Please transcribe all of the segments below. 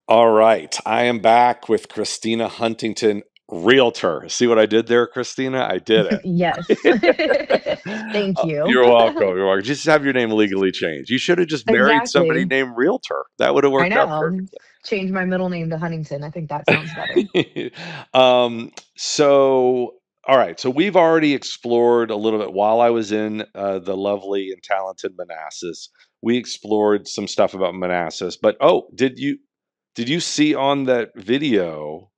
All right. I am back with Christina Huntington, realtor. See what I did there, Christina? I did Yes. it. Thank you. You're welcome. You're welcome. Just have your name legally changed. You should have just married somebody Exactly. named Realtor. That would have I worked out know. perfectly. Change my middle name to Huntington. I think that sounds better. So, all right. So we've already explored a little bit while I was in the lovely and talented Manassas. We explored some stuff about Manassas, but did you see on that video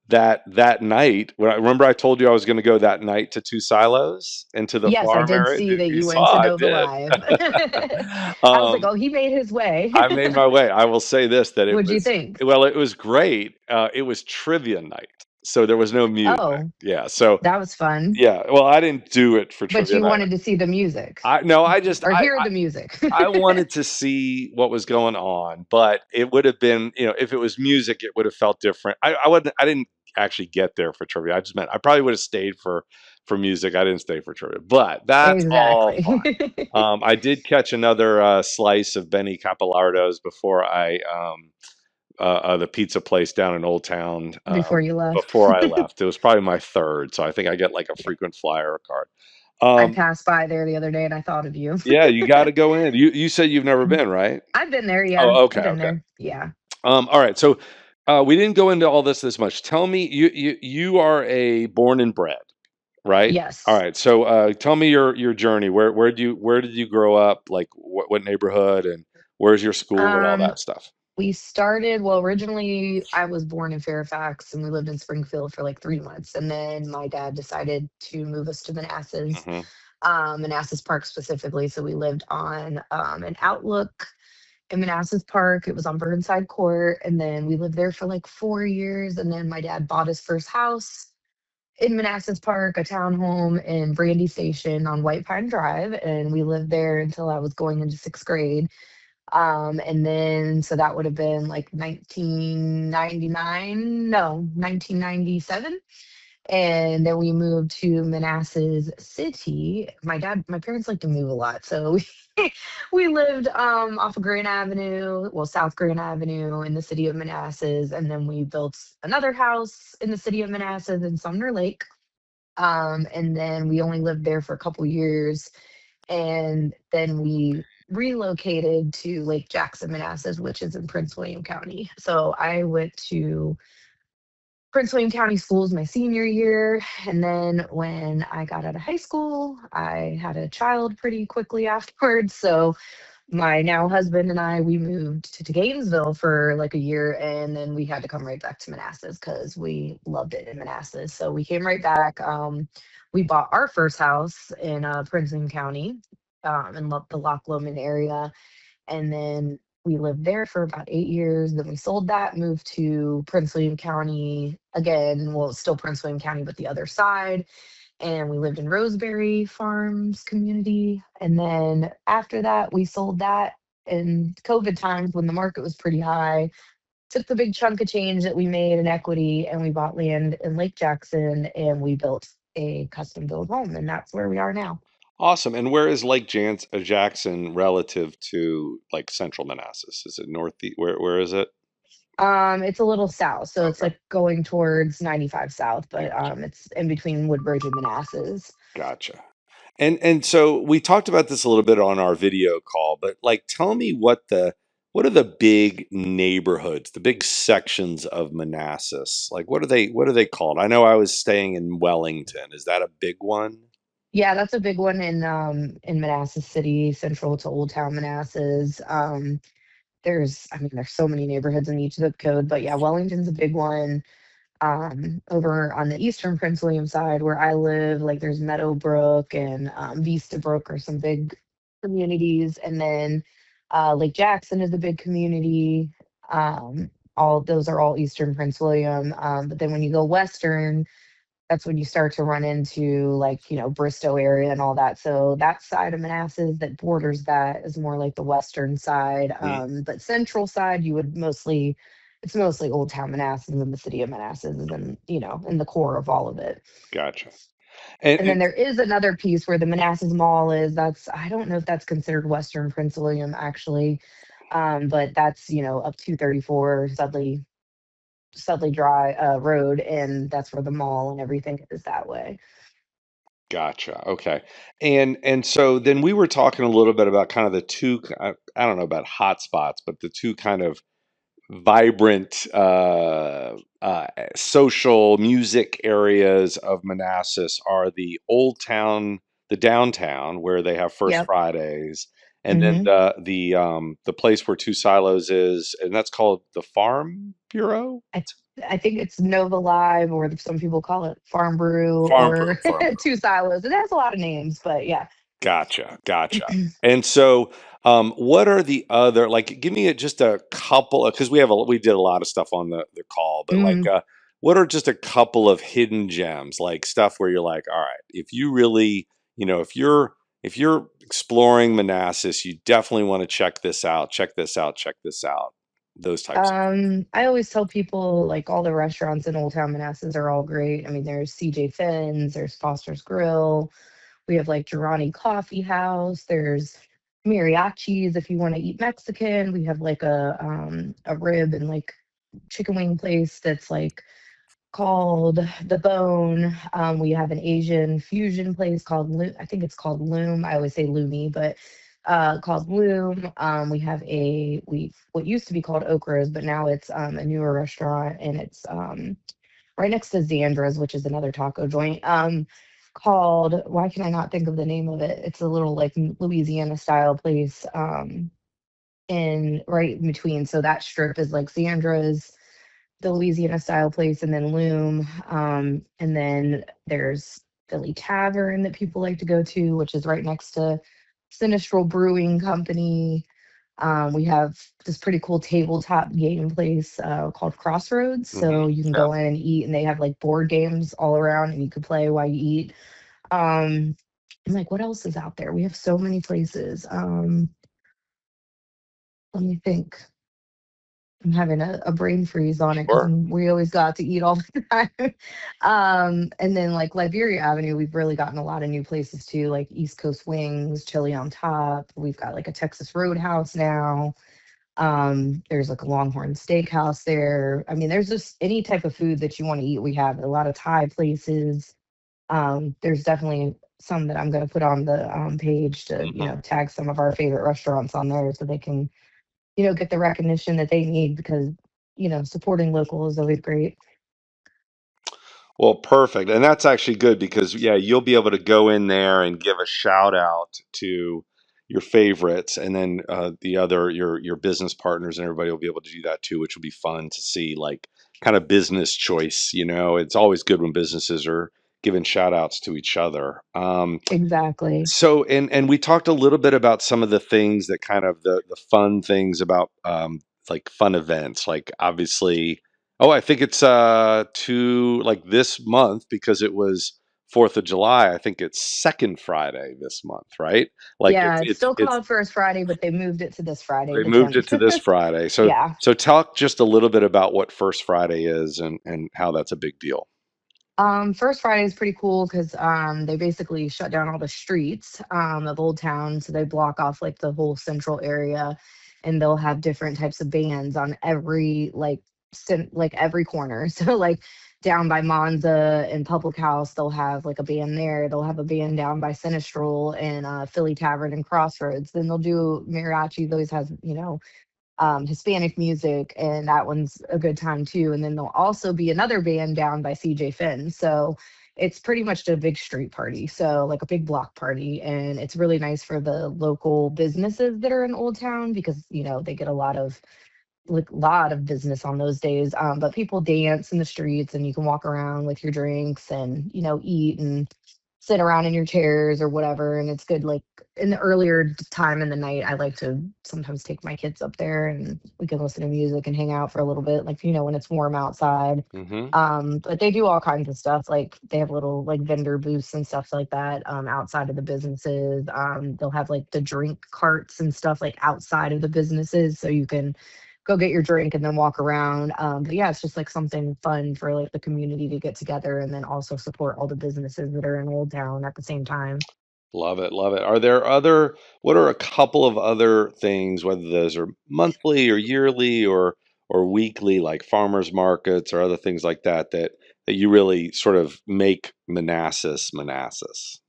that night when I remember I told you I was going to go that night to Two Silos and to the Yes, I farm did area? see that You you went to saw I Nova did. Live. I was like, um, oh, he made his way. I made my way. I will say this that it What'd you was think? well, it was great. It was trivia night, so there was no music. Oh, Yeah, so that was fun. yeah. Well, I didn't do it for But trivia you night. wanted to see the music I no, I just or hear the music. I wanted to see what was going on, but it would have been, if it was music, it would have felt different. I didn't actually get there for trivia. I just meant I probably would have stayed for music. I didn't stay for trivia, but that's all Exactly. fine. I did catch another slice of Benny Capilardo's before the pizza place down in Old Town Before you left. before I left. It was probably my third, so I think I get like a frequent flyer card. I Um, passed by there the other day and I thought of you. yeah, you got to go in. You said you've never been, right? I've been there, yeah. Oh, I've okay, been okay. there. Yeah. All right. So we didn't go into all this much. Tell me, you are a born and bred, right? All Yes. right. So tell me your journey. Where did you grow up? Like what neighborhood and where's your school and all Um, that stuff? we started, well, originally I was born in Fairfax and we lived in Springfield for like 3 months. And then my dad decided to move us to Manassas, Hmm. Manassas Park specifically. So we lived on an Outlook in Manassas Park. It was on Burnside Court. And then we lived there for like 4 years. And then my dad bought his first house in Manassas Park, a townhome in Brandy Station on White Pine Drive. And we lived there until I was going into sixth grade. And then, so that would have been like 1999, no, 1997. And then we moved to Manassas City. My parents like to move a lot. So we lived off of Grand Avenue, well, South Grand Avenue in the city of Manassas. And then we built another house in the city of Manassas in Sumner Lake. And then we only lived there for a couple years and then we relocated to Lake Jackson, Manassas, which is in Prince William County. So I went to Prince William County schools my senior year. And then when I got out of high school, I had a child pretty quickly afterwards. So my now husband and I, we moved to Gainesville for like a year. And then we had to come right back to Manassas because we loved it in Manassas. So we came right back. We bought our first house in Prince William County in the Loch Lomond area. And then we lived there for about 8 years. Then we sold that, moved to Prince William County again. Well, it's still Prince William County, but the other side. And we lived in Roseberry Farms community. And then after that, we sold that in COVID times when the market was pretty high. Took the big chunk of change that we made in equity and we bought land in Lake Jackson and we built a custom built home. And that's where we are now. Awesome. And where is Jackson relative to like Central Manassas? Is it northeast? Where is it? It's a little south, so it's Okay, like going towards 95 south, but gotcha, it's in between Woodbridge and Manassas. gotcha. And so we talked about this a little bit on our video call, but like tell me what are the big neighborhoods, the big sections of Manassas? Like what are they called? I know I was staying in Wellington. Is that a big one? Yeah, that's a big one in Manassas City, central to Old Town Manassas. There's so many neighborhoods in each zip code, but yeah, Wellington's a big one. Over on the eastern Prince William side where I live, like there's Meadowbrook and Vista Brook are some big communities, and then Lake Jackson is a big community. All those are all eastern Prince William. But then when you go western, that's when you start to run into like Bristow area and all that. So that side of Manassas that borders that is more like the western side. Hmm. But central side, you would mostly it's mostly Old Town Manassas and the city of Manassas is in the core of all of it. Gotcha. And, And then and there is another piece where the Manassas Mall is. That's I don't know if that's considered Western Prince William actually. But that's, up 234 Studley Dry Road, and that's where the mall and everything is that way. Gotcha. Okay. And so then we were talking a little bit about kind of the two. I don't know about hotspots, but the two kind of vibrant social music areas of Manassas are the old town, the downtown where they have First Yep. Fridays, and then hmm the place where Two Silos is, and that's called the Farm Bureau. I I think it's Nova Live, or some people call it Farm Brew, Farm Bureau. or Farm Bureau. Two Silos. It has a lot of names, but yeah. Gotcha, gotcha. And so, what are the other like? Give me just a couple because we did a lot of stuff on the call, but like, Mm, what are just a couple of hidden gems, like stuff where you're like, all right, if you really, if you're exploring Manassas, you definitely want to check this out, check this out, check this out. Those types of things. I always tell people, like, all the restaurants in Old Town Manassas are all great. I mean, there's CJ Finn's, there's Foster's Grill, we have like Girani Coffee House, there's mariachis if you want to eat Mexican. We have like a rib and like chicken wing place that's like called The Bone. We have an Asian fusion place called I think it's called Loom. I always say Loomy, but called Loom. We have we what used to be called Okra's, but now it's a newer restaurant, and it's right next to Zandra's, which is another taco joint. Called, why can I not think of the name of it? It's a little like Louisiana style place. In right in between. So that strip is like Zandra's, the Louisiana style place, and then Loom. And then there's Philly Tavern that people like to go to, which is right next to Sinistral Brewing Company. We have this pretty cool tabletop game place called Crossroads. So you can Yeah. go in and eat, and they have like board games all around, and you can play while you eat. Um, and like, what else is out there? We have so many places. Let me think. I'm having a brain freeze on it because Sure. we always got to eat all the time. And then like Liberia Avenue, we've really gotten a lot of new places too, like East Coast Wings, Chili on Top. We've got like a Texas Roadhouse now. There's like a Longhorn Steakhouse there. I mean, there's just any type of food that you want to eat. We have a lot of Thai places. There's definitely some that I'm going to put on the page to, Mhm. tag some of our favorite restaurants on there so they can, get the recognition that they need, because, supporting local is always great. Well, perfect. And that's actually good because yeah, you'll be able to go in there and give a shout out to your favorites, and then the other your business partners and everybody will be able to do that too, which will be fun to see, like kind of business choice. It's always good when businesses are giving shout outs to each other. Exactly. So, and we talked a little bit about some of the things that kind of the fun things about like fun events, like obviously, oh, I think it's to like this month because it was 4th of July. I think it's second Friday this month, right? Like Yeah, it's still it's called First Friday, but they moved it to this Friday, they the moved it 10th. to this Friday. So Yeah. so talk just a little bit about what First Friday is and how that's a big deal. First Friday is pretty cool because they basically shut down all the streets of Old Town, so they block off like the whole central area, and they'll have different types of bands on every like like every corner. So like down by Monza and Public House, they'll have like a band there. They'll have a band down by Sinistral and Philly Tavern and Crossroads. Then they'll do mariachi. Those has Hispanic music, and that one's a good time too. And then there'll also be another band down by CJ Finn. So it's pretty much a big street party, so like a big block party, and it's really nice for the local businesses that are in Old Town because they get a lot of business on those days. But people dance in the streets, and you can walk around with your drinks and eat and sit around in your chairs or whatever. And it's good. Like in the earlier time in the night, I like to sometimes take my kids up there, and we can listen to music and hang out for a little bit. Like when it's warm outside. Hmm. But they do all kinds of stuff. Like they have little like vendor booths and stuff like that outside of the businesses. They'll have like the drink carts and stuff like outside of the businesses, so you can go get your drink and then walk around. But yeah, it's just like something fun for like the community to get together and then also support all the businesses that are in Old Town at the same time. Love it, love it. Are there other what are a couple of other things, whether those are monthly or yearly or weekly, like farmers markets or other things like that, that you really sort of make Manassas Manassas?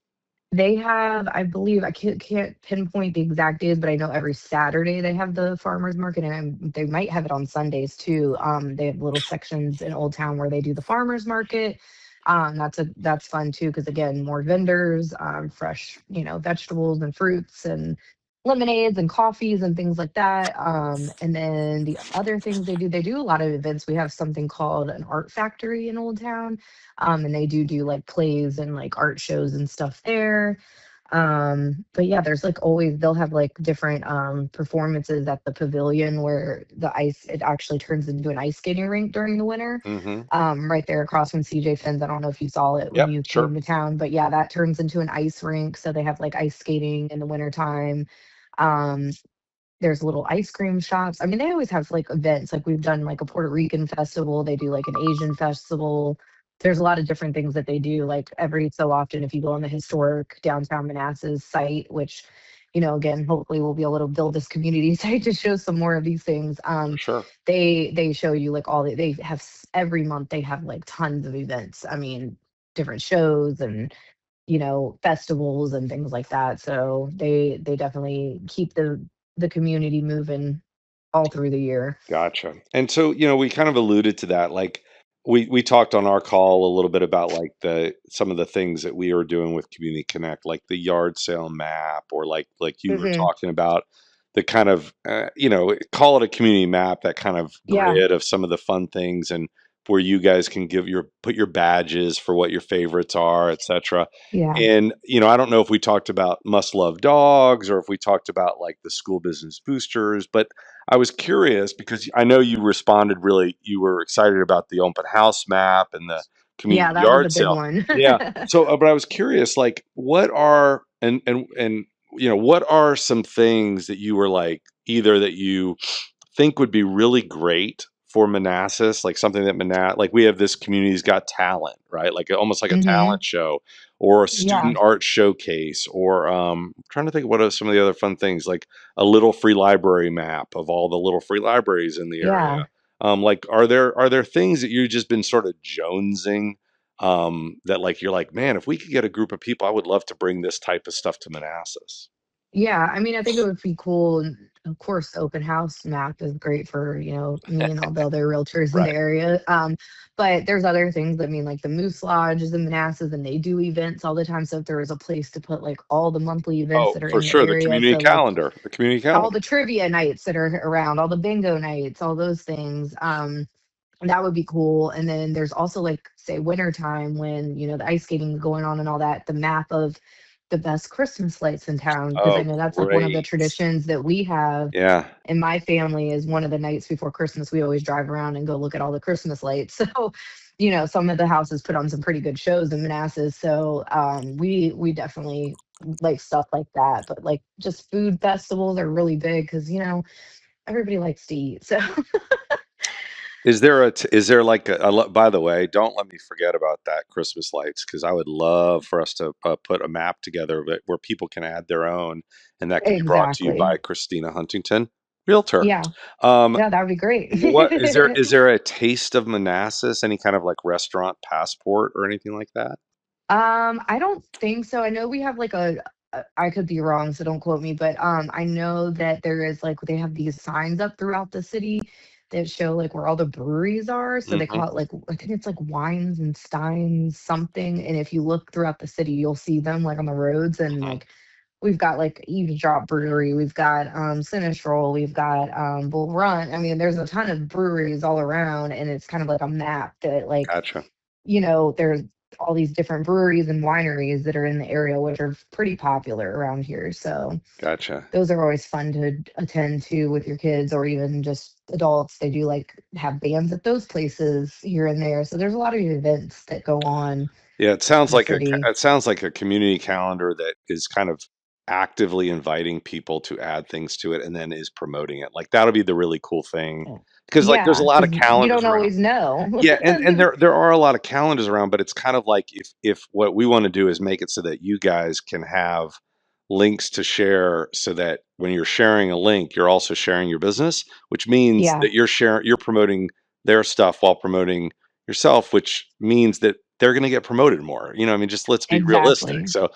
They have, I believe, I can't pinpoint the exact days, but I know every Saturday they have the farmers market, and they might have it on Sundays too. They have little sections in Old Town where they do the farmers market. That's fun too because again, more vendors, fresh, vegetables and fruits and lemonades and coffees and things like that. And then the other things they do a lot of events. We have something called an art factory in Old Town, and they do like plays and like art shows and stuff there. But yeah, there's like always they'll have like different performances at the pavilion where the ice it actually turns into an ice skating rink during the winter. Mhm. Right there across from CJ Finn's. I don't know if you saw it when Yep, you sure. came to town, but yeah, that turns into an ice rink. So they have like ice skating in the wintertime. Um, there's little ice cream shops. I mean, they always have like events. Like we've done like a Puerto Rican festival. They do like an Asian festival. There's a lot of different things that they do. Like every so often, if you go on the historic downtown Manassas site, which, again, hopefully we'll be able to build this community site to show some more of these things. For sure. They show you like they have every month they have like tons of events. I mean, different shows and festivals and things like that. So they definitely keep the community moving all through the year. Gotcha. And so, we kind of alluded to that. Like we talked on our call a little bit about like the some of the things that we are doing with Community Connect, like the yard sale map, or like you were Hmm. talking about the kind of call it a community map, that kind of Yeah, grid of some of the fun things, and where you guys can put your badges for what your favorites are, etc. yeah, And I don't know if we talked about must love dogs or if we talked about like the school business boosters, but I was curious because I know you responded really, you were excited about the open house map and the yeah. community That was a yard big sale. one. Yeah. So, but I was curious, like, what are, and, what are some things that you were like, either that you think would be really great for Manassas, like something that like we have this community's got talent, right? Like almost like a Hmm. talent show or a Yeah, student art showcase, or I'm trying to think of what are some of the other fun things, like a little free library map of all the little free libraries in the area. yeah. Like are there things that you've just been sort of jonesing, that like you're like, man, if we could get a group of people, I would love to bring this type of stuff to Manassas. Yeah, I mean, I think it would be cool. And of course, the open house map is great for, me and all the other realtors in the Right. area. But there's other things. I mean, like the Moose Lodge is in Manassas and they do events all the time. So if there was a place to put like all the monthly events Oh, that are for in the sure. area, so like The community all calendar. the trivia nights that are around, all the bingo nights, all those things. That would be cool. And then there's also like say wintertime when, the ice skating is going on and all that, the map of the best Christmas lights in town. Because I Oh, know that's like one of the great. traditions that we have Yeah. in my family is one of the nights before Christmas, we always drive around and go look at all the Christmas lights. So, some of the houses put on some pretty good shows in Manassas. So we definitely like stuff like that. But like just food festivals are really big because, everybody likes to eat. So Is there like by the way, don't let me forget about that Christmas lights, because I would love for us to put a map together where people can add their own, and that can be brought to you exactly. by Christina Huntington, realtor. Yeah. Um, Yeah, that would be great. what is there a taste of Manassas? Any kind of like restaurant passport or anything like that? I don't think so. I know we have like I could be wrong, so don't quote me, but I know that there is like they have these signs up throughout the city that show like where all the breweries are. So they Hmm. call it like I think it's like Wines and Steins something. And if you look throughout the city, you'll see them like on the roads and Hmm. like we've got like Eavesdrop Brewery, we've got Sinistral, we've got Bull Run. I mean, there's a ton of breweries all around, and it's kind of like a map that like Gotcha. there's all these different breweries and wineries that are in the area, which are pretty popular around here. So Gotcha. those are always fun to attend to with your kids or even just adults. They do like have bands at those places here and there. So there's a lot of events that go on Yeah, in the city. it sounds like a community calendar that is kind of actively inviting people to add things to it and then is promoting it. Like that'll be the really cool thing because like there's a Yeah, lot of because you calendars don't around. always know. Yeah, and there are a lot of calendars around, but it's kind of like if what we want to do is make it so that you guys can have links to share so that when you're sharing a link, you're also sharing your business, which means Yeah, that you're promoting their stuff while promoting yourself, which means that they're going to get promoted more. I mean, just let's be realistic. exactly. So,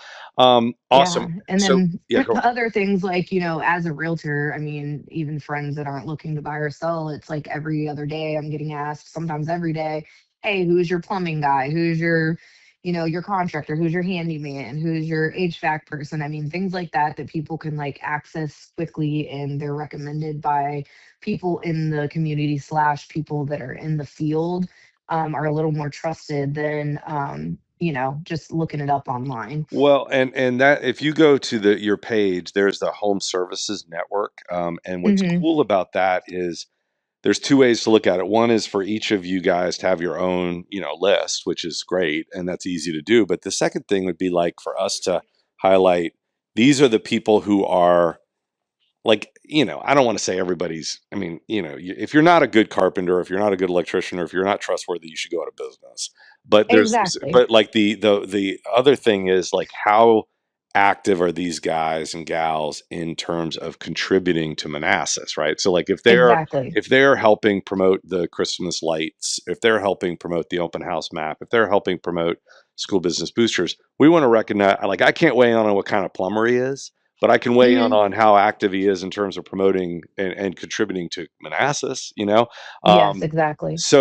Yeah. awesome. And So, then yeah, go. other things like, as a realtor, I mean, even friends that aren't looking to buy or sell, it's like every other day I'm getting asked, sometimes every day, hey, who's your plumbing guy? Who's your contractor? Who's your handyman? Who's your HVAC person? I mean, things like that that people can like access quickly and they're recommended by people in the community slash people that are in the field, are a little more trusted than, just looking it up online. Well, and that if you go to your page, there's the Home Services Network, and what's Hmm. cool about that is there's two ways to look at it. One is for each of you guys to have your own, list, which is great, and that's easy to do. But the second thing would be like for us to highlight these are the people who are like, I don't want to say everybody's, I mean, if you're not a good carpenter, if you're not a good electrician, or if you're not trustworthy, you should go out of business. Exactly. But like the other thing is like how active are these guys and gals in terms of contributing to Manassas, right? So like Exactly. if they're helping promote the Christmas lights, if they're helping promote the open house map, if they're helping promote school business boosters, we want to recognize, like, I can't weigh in on what kind of plumber he is, but I can weigh in Hmm. on how active he is in terms of promoting and contributing to Manassas, Yes, Um, exactly. so